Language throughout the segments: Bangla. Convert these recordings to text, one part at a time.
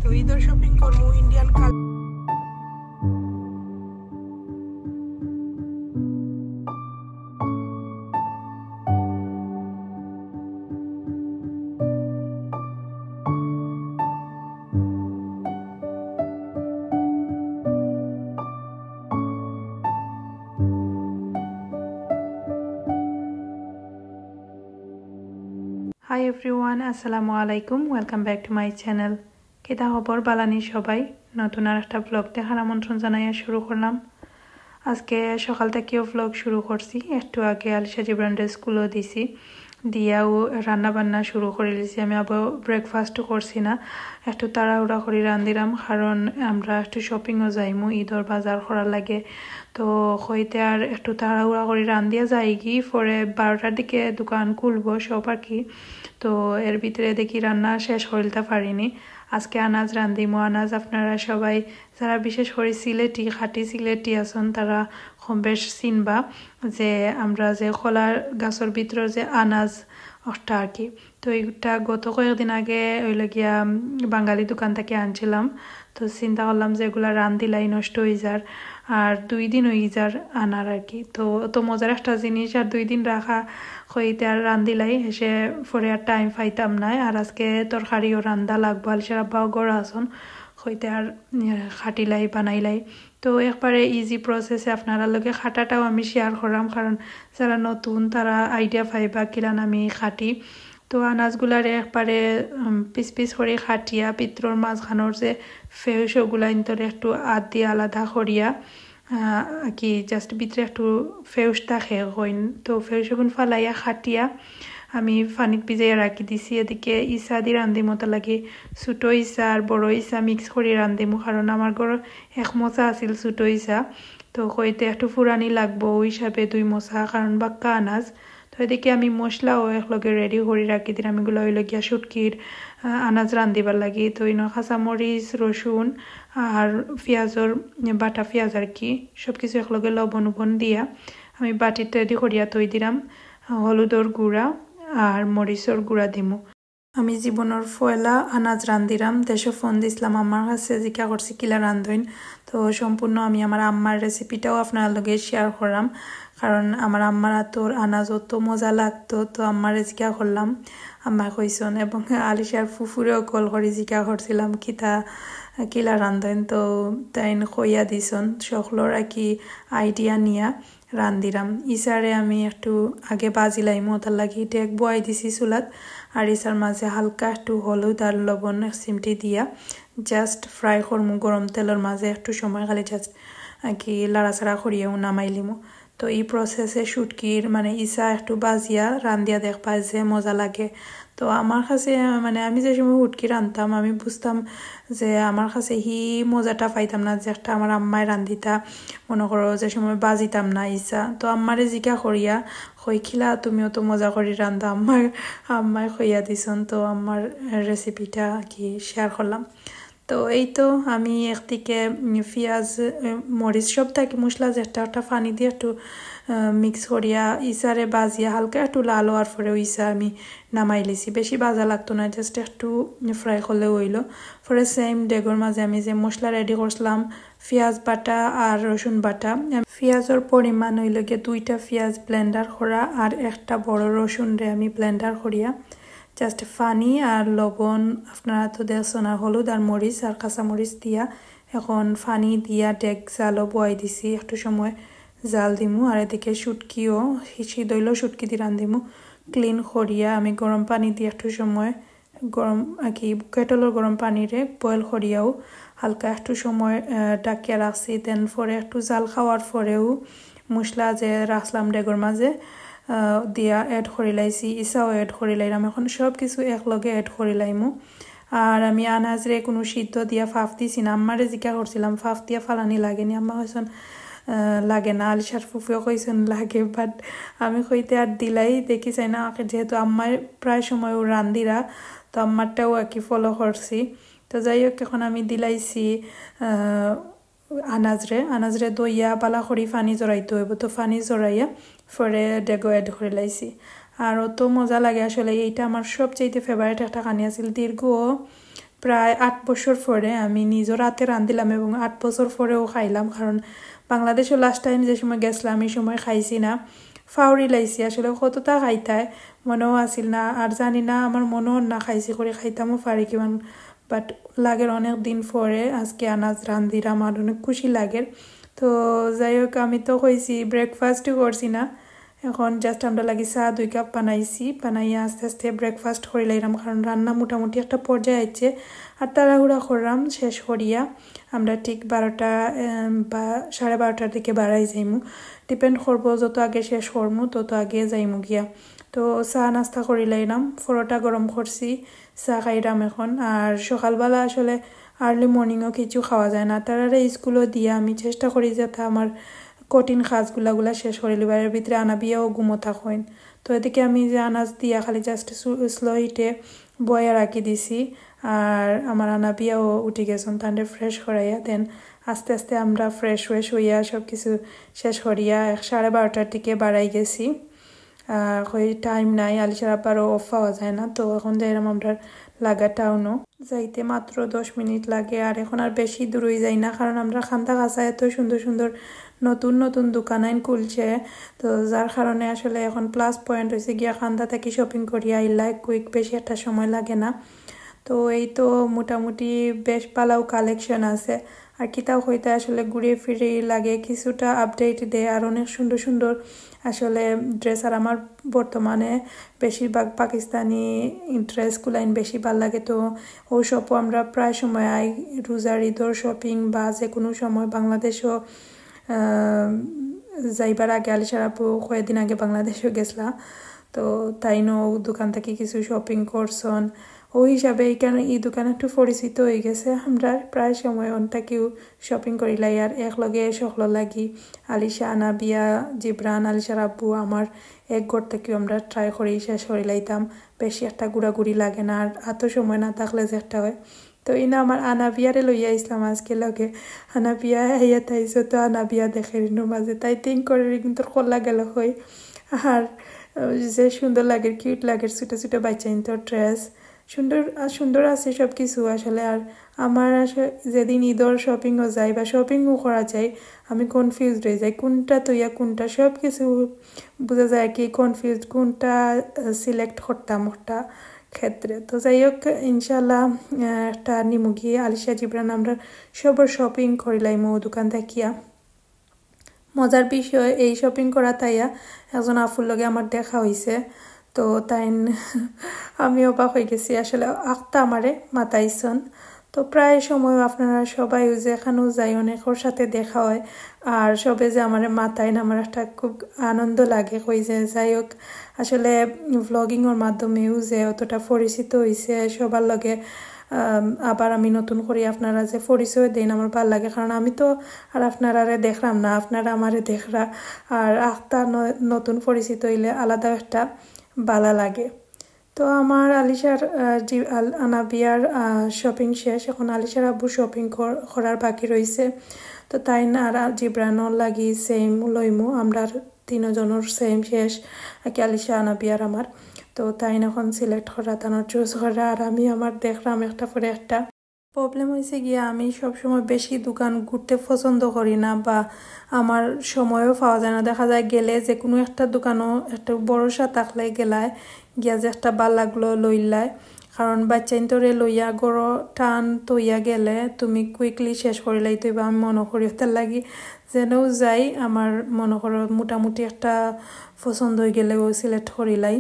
তো ঈদের শপিং করবো ইন্ডিয়ান কাল Hi everyone, Assalamu alaikum. Welcome back to my channel. Kita hobor balani shobai নতুন আরেকটা ব্লগ দেখার আমন্ত্রণ জানাইয়া শুরু করলাম। আজকে সকাল থেকে ব্লগ শুরু করছি। একটু আগে আলিশা জিব্রানদের স্কুলও দিছি, দিয়াও রান্না বান্না শুরু করে দিয়েছি। আমি আবার ব্রেকফাস্টও করছি না, একটু তাড়াহুড়া করে রান্ধিলাম, কারণ আমরা একটু শপিংও যাইমু, ঈদর বাজার করার লাগে। তো হইতে আর একটু তাড়াহুড়া করে রান্ধিয়া যাই কি পরে 12টার দিকে দোকান খুলবো সব আর কি। তো এর ভিতরে দেখি রান্না শেষ করিতে পারিনি। আজকে আনাজ রান্ধিমু। আনাজ আপনারা সবাই যারা বিশেষ করে সিলেটি খাঁটি সিলেটি আছেন তারা কম বেশ চিনবা, যে আমরা যে কলার গাছের ভিতরে যে আনাজ ওটা আর কি। তো এইটা গত কয়েকদিন আগে ওইলে গিয়া বাঙালি দোকান থেকে আনছিলাম। তো চিন্তা করলাম যে এগুলা রান্ধিলাই নষ্ট হয়ে যার, আর 2 দিন হয়ে যার আনার আর কি। তো অত মজার একটা জিনিস আর 2 দিন রাখা হইতে আর রান্ধিলাই এসে পরে আর টাইম পাইতাম না। আর আজকে তরকারিও রান্ধা লাগবো, আলিশার আব্বাও গড়া আসন হইতে আর খাটিলাই বানাইলাই। তো একবারে ইজি প্রসেসে আপনারা লগে খাটাটাও আমি শেয়ার করাম, কারণ যারা নতুন তারা আইডিয়া পাইবা কিলান আমি খাটি। তো আনাজগুলারে একবারে পিস পিস করে খাটিয়া পিত্রর মাঝখানোর যে ফেউস ওগুলা ইন্তরে একটু আদ দিয়ে আলাদা করিয়া কি জাস্ট ভিতরে একটু ফেউস থাকে হইন। তো ফেউস ওগুন ফালাইয়া খাটিয়া আমি পানিত ভিজাইয়া রাখি দিছি। এদিকে ইসা দি রান্ধিমো, তার লাগে ছোটো ইসা আর বড় ইসা মিক্স করে রান্ধিমো, কারণ আমার ঘর 1 মোচা আছিল ছোটো ইসা। তো কইতে একটু ফুরানি লাগবো ওই হিসাবে 2 মোচা, কারণ বাক্কা আনাজ। তো এদিকে আমি মশলাও একলগে রেডি করে রাখি দিলাম। এগুলো হইল গিয়া শুটকির আনাজ রান্ধিবার লাগি। তো ইনো কাঁচামরিচ রসুন আর পেঁয়াজর বাটা পেঁয়াজ আর কি সব কিছু একলগে লবণ উবন দিয়া আমি বাটিতে রেডি করিয়া তৈ দিলাম। হলুদর গুঁড়া আর মরিচর গুঁড়া দিমু। আমি জীবনের ফয়লা আনাজ রান্ধিলাম। দেশে ফোন দিছিলাম আমার কাছে, জিজ্ঞা করছি কিলা রান্ধইন। তো সম্পূর্ণ আমি আমার আম্মার রেসিপিটাও আপনার লগে শেয়ার করলাম, কারণ আমার আম্মার তোর আনাজ অত মজা লাগতো। তো আম্মার জিজ্ঞা করলাম, আম্মা কইসন, এবং আলিশার ফুফুরেও কল করে জিজ্ঞা করছিলাম কিলা রান্ধইন। তো তাইন কইয়া দিছন সকলর আর কি আইডিয়া নিয়া রান্ধিলাম। ইসারে আমি একটু আগে বাজিলাইম, তার লাগি ডেক বয়াই দিছি চুলাত, আর ইসার মাঝে হালকা একটু হলুদ আর লবণ চিমটি দিয়া জাস্ট ফ্রাই করমু গরম তেলের মাঝে একটু সময়, খালি জাস্ট আর কি লাড়াচাড়া করিয়াও নামাইলিমু। তো এই প্রসেসে শুটকির মানে ইসা একটু বাজিয়া রান্ধিয়া দেখবা যে মজা লাগে। তো আমার কাছে মানে আমি যে সময় শুটকি রান্ধতাম আমি বুঝতাম যে আমার কাছে মজাটা পাইতাম না, যে একটা আমার আম্মায় রান্ধিতা মনে করো যে সময় বাজিতাম না ইসা। তো আম্মারে জিজ্ঞা করিয়া খিলা তুমিও তো মজা করি রান্ধা, আম্মায় খইয়া দিছন। তো আমার রেসিপিটা কি শেয়ার করলাম। তো এই তো আমি একদিকে পেঁয়াজ মরিচ সব থাকি মশলা যেটা একটা পানি দিয়ে একটু মিক্স করিয়া ইসারে বাজিয়া হালকা একটু লাল হওয়ার পরে ইসা আমি নামাই লিছি। বেশি বাজা লাগতো না, জাস্ট একটু ফ্রাই করলে হইল। পরে সেম ডেগর মাঝে আমি যে মশলা রেডি করছিলাম পেঁয়াজ বাটা আর রসুন বাটা, পেঁয়াজের পরিমাণ হইল গিয়ে 2টা পেঁয়াজ ব্লেন্ডার করা আর একটা বড় রসুন রে আমি ব্লেন্ডার করিয়া জাস্ট পানি আর লবণ আপনারা তো দেখছেন, আর হলুদ আর মরিচ আর কাঁচামরিচ দিয়া এখন পানি দিয়া ডেক জালও বয়াই দিছি, একটু সময় জাল দিমু। আর এদিকে শুটকিও সিদ্ধইল শুটকি দিয়ে রান্ধিমু। ক্লিন করিয়া আমি গরম পানি দিয়ে একটু সময় গরম আর কি কেটলের গরম পানিরে বয়েল করিয়াও হালকা একটু সময় ডাকিয়া রাখছি। দেন পরে একটু জাল খাওয়ার পরেও মশলা যে রাখলাম ডেগর মাঝে দিয়া এড করে লাইছি, ইসাও এড করে লাইলাম। এখন সব কিছু একলগে এড করে লাইমু। আর আমি আনাজরে কোনো সিদ্ধ দিয়া ফাফ দিছি না। আম্মারে জিজ্ঞা করছিলাম ফাফ দিয়া ফালানি লাগেনি, আম্মা হয়েছেন লাগে না, আলিশার ফুফুও কইছেন লাগে, বাট আমি কইতে আর দিলাই দেখি চাই না, যেহেতু আম্মার প্রায় সময় ও রান্ধিরা, তো আম্মারটাও আর কি ফলো করছি। তো যাই হোক এখন আমি দিলাইছি আনাজরে দইয়া পালা করি পানি জড়াইতে হইব। তো পানি জড়াইয়া পরে ডেগো এড করে লাইছি। আর অত মজা লাগে আসলে, এইটা আমার সবচেয়ে ফেভারিট একটা কানি আছিল। দীর্ঘ প্রায় 8 বছর পরে আমি নিজের হাতে রাঁধিলাম এবং 8 বছর পরেও খাইলাম, কারণ বাংলাদেশও লাস্ট টাইম যে সময় গেছিলাম এই সময় খাইছি না, ফাউরি লাইছি। আসলে কতটা খাইতায় মনেও আসিল না, আর জানি না আমার মনেও না খাইছি করে খাইতামও পারি কিমান, বাট লাগের অনেক দিন পরে আজকে আনাজ রান্ধিলাম আর অনেক খুশি লাগের। তো যাই হোক, আমি তো কইছি ব্রেকফাস্টও করছি না, এখন জাস্ট আমরা লাগি চা 2 কাপ বানাইছি, বানাইয়া আস্তে আস্তে ব্রেকফাস্ট করে লাইলাম, কারণ রান্না মোটামুটি একটা পর্যায়ে আইছে। আর তাড়াহুড়া করলাম, শেষ করিয়া আমরা ঠিক 12টা বা 12:30টার দিকে বাড়াই যাইমু, ডিপেন্ড করবো যত আগে শেষ করমু তত আগে যাইমু গিয়া। তো চা নাস্তা করে লাইলাম, পরোটা গরম করছি, চা খাইলাম এখন। আর সকালবেলা আসলে আর্লি মর্নিংও কিছু খাওয়া যায় না, তারা স্কুলও দিয়া আমি চেষ্টা করি যাতে আমার কঠিন কাজগুলা শেষ করে লিবার ভিতরে আনাবিয়াও ঘুমো থাকেন। তো এদিকে আমি যে আনাজ দিয়া খালি জাস্ট স্লো হিটে বয়া রাখি দিছি, আর আমার আনাবিয়াও উঠে গেছেন, তাদের ফ্রেশ করাইয়া দেন আস্তে আস্তে আমরা ফ্রেশ হইয়া সব কিছু শেষ করিয়া 12:30টার দিকে বাড়াই গেছি। টাইম নাই, আলিশার আব্বারও অফ পাওয়া যায় না, তো এখন যাইলাম আমরা লাগা টাউনও যাইতে মাত্র 10 মিনিট লাগে। আর এখন আর বেশি দূরই যাই না, কারণ আমরা খান্তা কাছা এত সুন্দর সুন্দর নতুন নতুন দোকান আইন খুলছে, তো যার কারণে আসলে এখন প্লাস পয়েন্ট হয়েছে গিয়া খান্তা থেকে শপিং করিয়া আইলাই কুইক, বেশি একটা সময় লাগে না। তো এই তো মোটামুটি বেশ পালাও কালেকশন আছে, আর কিতাও হইতে আসলে ঘুরে ফিরে লাগে, কিছুটা আপডেট দেয় আর অনেক সুন্দর সুন্দর আসলে ড্রেস। আর আমার বর্তমানে বেশিরভাগ পাকিস্তানি ড্রেসগুলাইন বেশি ভাল লাগে, তো ও সবও আমরা প্রায় সময় আই, রোজার ঈদর শপিং বা যে কোনো সময়। বাংলাদেশও যাইবার আগে আলিশার আপু কয়েকদিন আগে বাংলাদেশও গেছলা, তো তাইনও দোকান থেকে কিছু শপিং করছন, ওই হিসাবে এই দোকান একটু পরিচিত হয়ে গেছে। আমরা প্রায় সময় অনটাকেও শপিং করিলাই, আর একলগে সকল লাগি আলিশা, আনাবিয়া, জিবরান, আলিশার আব্বু আমার এক ঘর থেকেও আমরা ট্রাই করি শেষ করে লাইতাম, বেশি একটা ঘোরাঘুরি লাগে না, আর এত সময় না থাকলে যে একটা হয়। তো ইনা আমার আনাবিয়ারে লইয়া ইসলাম আজকে লগে, আনাবিয়া হইয়া তাইছো, তো আনাবিয়া দেখে মাঝে তাই থিঙ্ক করে কিন্তু খোলা গেল হয়। আর যে সুন্দর লাগে, কিউট লাগে, ছোটো ছোটো বাচ্চা তো ড্রেস সুন্দর আছে সব কিছু আসলে। আর আমার যেদিন ঈদর শপিংও যায় বা শপিংও করা যায়, আমি কনফিউজড হয়ে যাই কোনটা তৈয়া কোনটা, সব কিছু বোঝা যায় কি কনফিউজড কোনটা সিলেক্ট করতাম ওটা ক্ষেত্রে। তো যাই হোক, ইনশাল্লাহ একটা নিমুগি আলিশা, জিবরান আমরা সবর শপিং করিলাম ও দোকান দেখিয়া। মজার বিষয়, এই শপিং করা তাইয়া একজন আফুর লগে আমার দেখা হয়েছে, তো তাই আমি অবাক হয়ে গেছি আসলে, আখতা আমারে মাতাইছন। তো প্রায় সময় আপনারা সবাই যেখানেও যাই অনেকের সাথে দেখা হয়, আর সবে যে আমার মাতায় না, আমার একটা খুব আনন্দ লাগে কই যে। যাই হোক, আসলে ভ্লগিংয়ের মাধ্যমেও যে অতটা পরিচিত হয়েছে সবার লগে, আবার আমি নতুন করে আপনারা যে পরিচয় দেন আমার ভালো লাগে, কারণ আমি তো আর আপনারা দেখলাম না, আপনারা আমারে দেখরা, আর আখতা নতুন পরিচিত হইলে আলাদা একটা ভালো লাগে। তো আমার আলিশার আনাবিয়ার শপিং শেষ, এখন আলিশার আব্বু শপিং করার বাকি রয়েছে, তো তাই না আর জিবরানোর লাগি সেম লইমু, আমরা 3 জনের সেম শেষ আর কি, আলিশা, আনাবিয়ার আমার। তো তাই এখন সিলেক্ট করা, তানোর চুজ করা, আর আমি আমার দেখলাম একটা পরে একটা। প্রবলেম হয়েছে গিয়া আমি সবসময় বেশি দোকান ঘুরতে পছন্দ করি না, বা আমার সময়ও পাওয়া যায় না। দেখা যায় গেলে যে কোনো একটা দোকানও একটা ভরসা থাকলে গেলায় গিয়া যে একটা ভাল লাগলো লইলায়, কারণ বাচ্চাইন তোরে লইয়া গড় টান তৈয়া গেলে তুমি কুইকলি শেষ করিলাই, তো আমি মনে করি তার লাগি যেনও যাই আমার মনে করো মোটামুটি একটা পছন্দ হয়ে গেলে ও সিলেক্ট করিলাই,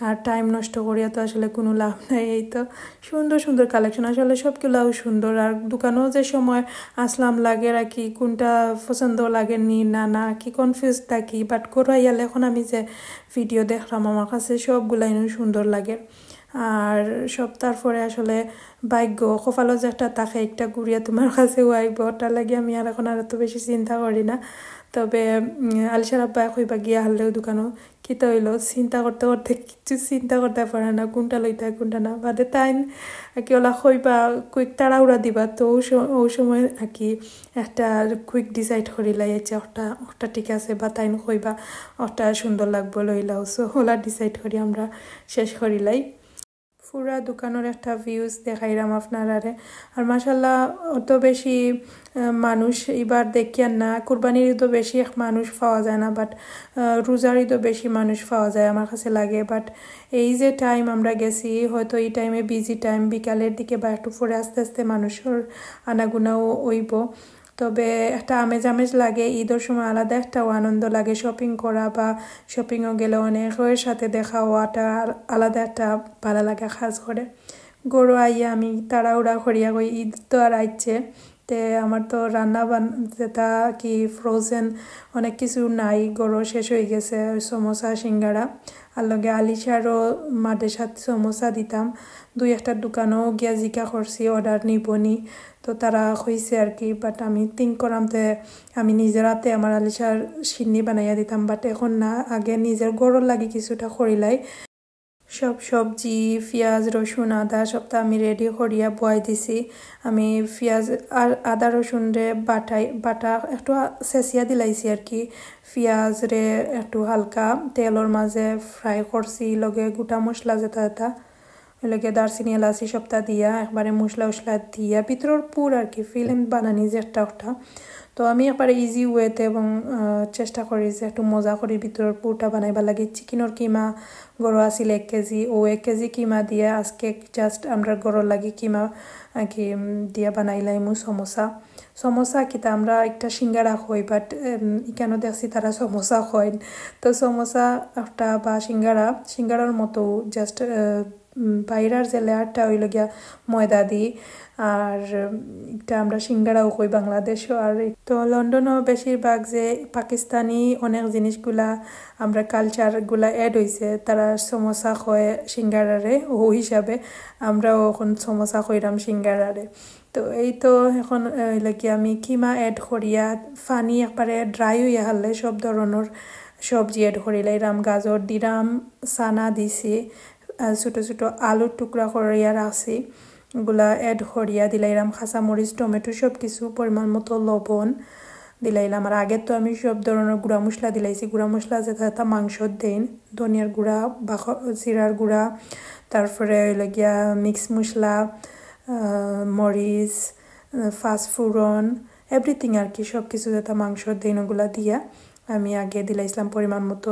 আর টাইম নষ্ট করিয়া তো আসলে কোনো লাভ নাই। এই তো সুন্দর সুন্দর কালেকশন, আসলে সবগুলাও সুন্দর, আর দোকানেও যে সময় আসলাম লাগে আর কি কোনটা পছন্দ লাগে নি না কি কনফিউজ থাকি, বাট করাইয়ালে এখন আমি যে ভিডিও দেখলাম আমার কাছে সবগুলাই সুন্দর লাগে। আর সব তারপরে আসলে ভাগ্য কপালও যে একটা থাকে একটা ঘুরিয়া তোমার কাছেও আইব, ওটা লাগে আমি আর এখন আর এত বেশি চিন্তা করি না। তবে আলিশার আব্বা কইবা গিয়া হারলেও দোকানও কিতা হইলো চিন্তা করতে করতে কিছু চিন্তা করতে পারে না কোনটা লইতে কোনটা না, বাদে তাই কি ওলা কইবা কুইক তাড়াউড়া দিবা, তো ওই সময় আর কি একটা কুইক ডিসাইড করিলাই আচ্ছা ওটা ঠিক আছে, বা তাই কইবা ওটা সুন্দর লাগবো লইলাও, সো ওলা ডিসাইড করি আমরা শেষ করিলাই। পুরা দোকানের একটা ভিউজ দেখাইলাম আপনারারে আর মাশাআল্লাহ অত বেশি মানুষ এবার দেখিয়ান না কুরবানির তো বেশি মানুষ পাওয়া যায় না বাট রোজারই তো বেশি মানুষ পাওয়া যায় আমার কাছে লাগে বাট এই যে টাইম আমরা গেছি হয়তো এই টাইমে বিজি টাইম বিকালের দিকে বা একটু পরে আস্তে আস্তে মানুষের আনাগুনাও হইব তবে একটা আমেজ লাগে ঈদের সময় আলাদা একটা আনন্দ লাগে শপিং করা বা শপিংও গেলে অনেকের সাথে দেখা হওয়াটা আলাদা একটা ভালো লাগে খাস করে গরু আইয়া আমি তাড়াহুড়া করিয়া গই ঈদ তো আর আইছে তে আমার তো রান্না যেটা কি ফ্রোজেন অনেক কিছু নাই গরু শেষ হয়ে গেছে সমোসা সিঙ্গারা আর লগে আলিশারও মাদের সাথে সমোসা দিতাম দুই একটা দোকানও গিয়া জিকা করছি অর্ডার নিবনি তো তারা কইছে আর কি বাট আমি থিঙ্ক করামতে আমি নিজের হাতে আমার আলিশার সিন্নি বানাইয়া দিতাম বাট এখন না আগে নিজের গরুর লাগি কিছুটা করিলাই সব সবজি পেঁয়াজ রসুন আদা সবটা আমি রেডি করিয়া বয়াই দিছি আমি পেঁয়াজ আর আদা রসুন রে বাটা একটু চেঁচিয়া দিলাইছি আর কি পেঁয়াজ রে একটু হালকা তেলর মাঝে ফ্রাই করছি লগে গোটা মশলা যেটা লগে দারচিনি এলাচি সবটা দিয়া একবারে মশলা দিয়া ভিতরের পুর আর কি ফিল্ম বানানি যে একটা তো আমি একবারে ইজি ওয়েতে এবং চেষ্টা করি যে একটু মজা করি ভিতরের পুরটা বানাইবা লাগে চিকেনের কিমা গরু আছিল 1 কেজি ও 1 কেজি কিমা দিয়ে আজকে জাস্ট আমরা গরুর লাগি কিমা কি দিয়া বানাইলাইমু সমোসা কিতা আমরা একটা সিঙ্গারা খাই বাট কেন দেখছি তারা সমোসা খায় তো সমোসা একটা বা সিঙ্গারার মতো জাস্ট বাইরের যে লেয়ারটা হইল গিয়া ময়দা দিই আর এটা আমরা সিঙ্গারাও কই বাংলাদেশও আর তো লন্ডনও বেশিরভাগ যে পাকিস্তানি অনেক জিনিসগুলা আমরা কালচারগুলা অ্যাড হয়েছে তারা সমোসা খয় সিঙ্গারারে ও হিসাবে আমরাও এখন সমোসা খইরাম সিঙ্গারারে তো এই তো এখন কি আমি কিমা অ্যাড করিয়া ফানি একবারে ড্রাই হইয়া হারলে সব ধরনের সবজি অ্যাড করিলাম গাজর দিলাম সানা দিছি ছোট ছোট আলুর টুকরা করিয়া রাখছি গুলা অ্যাড করিয়া দিলাইলাম কাঁচামরিচ টমেটো সব কিছু পরিমাণ মতো লবণ দিলাইলাম আর আগে তো আমি সব ধরনের গুঁড়া মশলা দিলাইছি গুঁড়া মশলা যেটা মাংস দেন ধনিয়ার গুঁড়া বা জিরার গুঁড়া তারপরে গিয়া মিক্স মশলা মরিচ ফাস্টফুডন এভরিথিং আর কি সব কিছু যেটা মাংস দেন ওগুলা দিয়া আমি আগে দিলাইছিলাম পরিমাণ মতো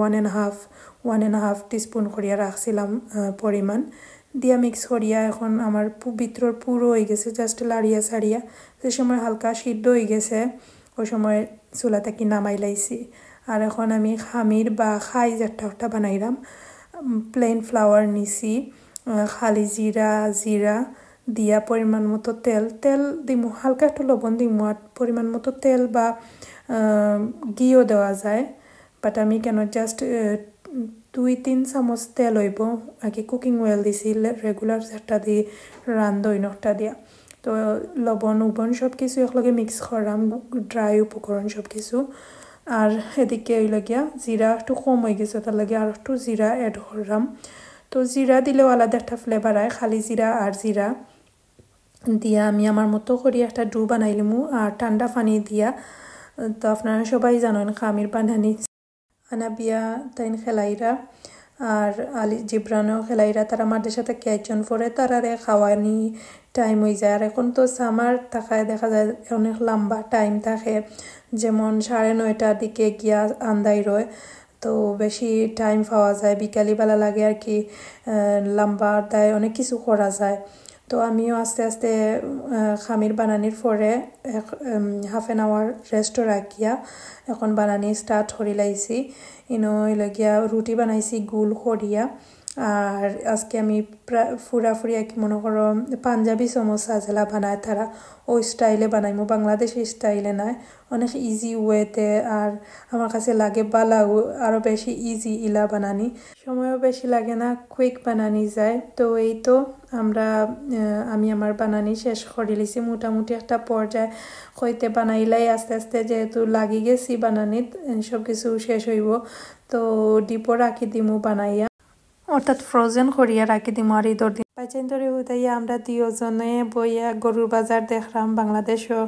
1.5 টিস্পুন করিয়া রাখছিলাম পরিমাণ দিয়া মিক্স করিয়া এখন আমার ভিতর পুরো হয়ে গেছে জাস্ট লাড়িয়া সারিয়া যে সময় হালকা সিদ্ধ হয়ে গেছে ওই সময় চুলা থেকে নামাই লাইছি আর এখন আমি খামির বা খাই একটা বানাইলাম প্লেন ফ্লাওয়ার নিছি খালি জিরা দিয়া পরিমাণ মতো তেল দিমু হালকা একটু লবণ দিমু আর পরিমাণ মতো তেল বা ঘিও দেওয়া যায় বাট আমি কেন জাস্ট 2-3 চামচ তেল হইব আগে কুকিং অয়েল দিছি রেগুলার যেটা দিয়ে রান্ধইনটা দিয়া তো লবণ সব কিছু একলগে মিক্স করাম ড্রাই উপকরণ সব কিছু আর এদিকে গিয়া জিরা একটু কম হয়ে গেছে তার লাগে আর একটু জিরা অ্যাড করলাম তো জিরা দিলেও আলাদা একটা ফ্লেভার হয় খালি জিরা আর জিরা দিয়া আমি আমার মতো করি একটা ডু বানাইলিমু আর ঠান্ডা পানি দিয়া তো আপনারা সবাই জানেন খামির বানানি আনাবিয়া তাইন খেলাইরা আর আলি জিব্রানও খেলাইরা তারা মাদের সাথে ক্যাচন পরে তারারে খাওয়ানি টাইম হয়ে যায় আর এখন তো সামার থাকায় দেখা যায় অনেক লম্বা টাইম থাকে যেমন 9:30টার দিকে গিয়া আন্দাই রয় তো বেশি টাইম পাওয়া যায় বিকালিবেলা লাগে আর কি লম্বা দায় অনেক কিছু করা যায় তো আমিও আস্তে আস্তে খামির বানানির পরে হাফ এন আওয়ার রেস্ট রাখিয়া এখন বানানি স্টার্ট করি লাইছি লগিয়া রুটি বানাইছি গুল করিয়া আর আজকে আমি ফুরাফুরি কি মনে করো পাঞ্জাবি সমোসা যেলা বানায় তারা ওই স্টাইলে বানাইমু বাংলাদেশি স্টাইলে নাই অনেক ইজি ওয়েতে আর আমার কাছে লাগে বালা আরও বেশি ইজি ইলা বানানি সময়ও বেশি লাগে না কুইক বানানি যায় তো এই তো আমি আমার বানানি শেষ করে লিছি মোটামুটি একটা পর্যায়ে হইতে বানাইলাই আস্তে আস্তে যেহেতু লাগি গেছি বানানিত সব কিছু শেষ হইব তো ডিপো রাখি দিমু বানাইয়া অর্থাৎ ফ্রোজেন করিয়া রাখি দিমু আর ঈদের দিন পাইছেন ধরে উঠাইয়া আমরা দুজনে বইয়া গরুর বাজার দেখলাম বাংলাদেশও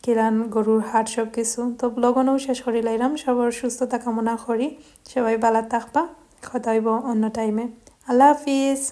কিরান গরুর হাট সব কিছু তো ব্লগনও শেষ করি লাইলাম সবার সুস্থতা কামনা করি সবাই ভালো থাকবা কথা হইব অন্য টাইমে আল্লাহ হাফিজ।